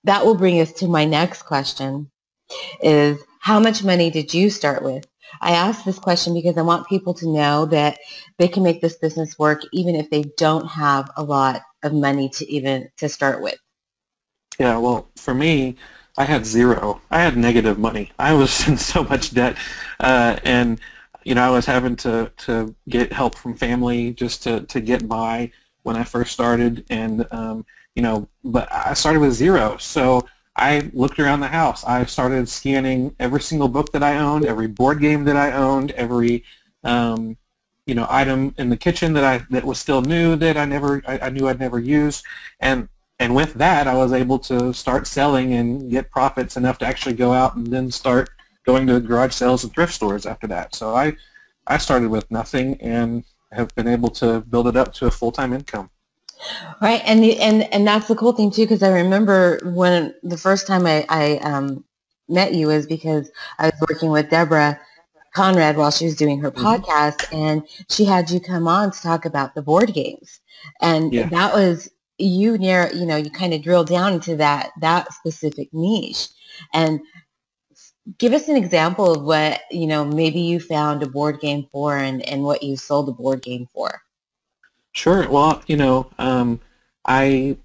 that will bring us to my next question is, how much money did you start with? I ask this question because I want people to know that they can make this business work even if they don't have a lot of money to start with. Yeah, well, for me, I had zero. I had negative money. I was in so much debt, and I was having to get help from family just to get by when I first started, and but I started with zero. So I looked around the house. I started scanning every single book that I owned, every board game that I owned, every item in the kitchen that was still new that I knew I'd never used, and with that, I was able to start selling and get profits enough to actually go out and then start going to garage sales and thrift stores after that. So I started with nothing and have been able to build it up to a full-time income. Right, and that's the cool thing too, because I remember when the first time I met you is because I was working with DEBRA CONRAD while she was doing her podcast, and she had you come on to talk about the board games, and that was you kind of drill down into that specific niche. And give us an example of what maybe you found a board game for and what you sold a board game for. Sure. Well, I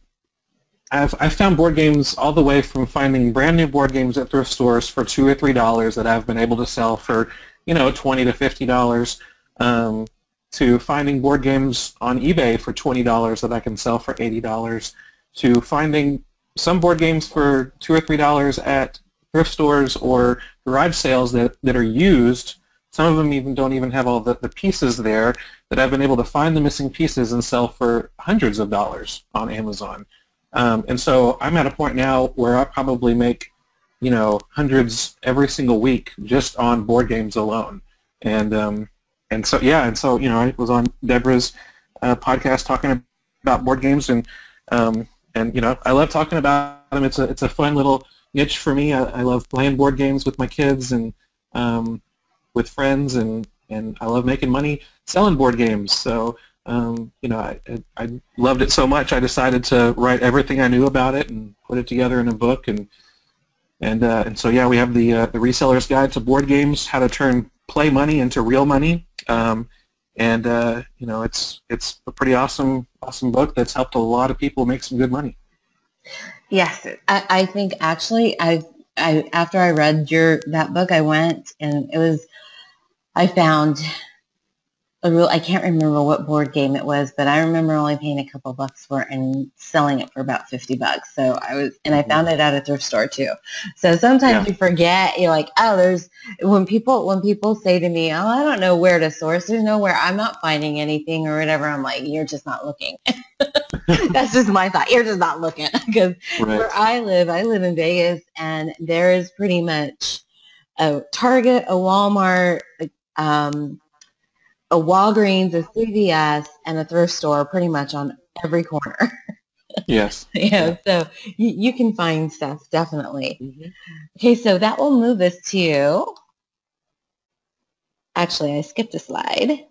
found board games all the way from finding brand new board games at thrift stores for $2 or $3 that I've been able to sell for $20 to $50, to finding board games on eBay for $20 that I can sell for $80, to finding some board games for $2 or $3 at thrift stores or garage sales that are used. Some of them don't even have all the pieces there, that I've been able to find the missing pieces and sell for hundreds of dollars on Amazon. And so I'm at a point now where I probably make hundreds every single week just on board games alone. And so I was on Debra's podcast talking about board games, and I love talking about them. It's a fun little niche for me. I love playing board games with my kids and with friends, and I love making money selling board games. So I loved it so much I decided to write everything I knew about it and put it together in a book, and so yeah, we have the Reseller's Guide to Board Games: How to Turn Play Money into Real Money. It's a pretty awesome book that's helped a lot of people make some good money. Yes, I think actually after I read that book, I went and I found I can't remember what board game it was, but I remember only paying a couple bucks for it and selling it for about $50. So I found it at a thrift store too. So sometimes you forget, you're like, oh, when people say to me, oh, I don't know where to source, there's nowhere, I'm not finding anything or whatever, I'm like, you're just not looking. That's just my thought. You're just not looking, because where I live in Vegas, and there is pretty much a Target, a Walmart, a Walgreens, a CVS, and a thrift store pretty much on every corner. Yes. So you can find stuff, definitely. Okay, so that will move us to, actually I skipped a slide.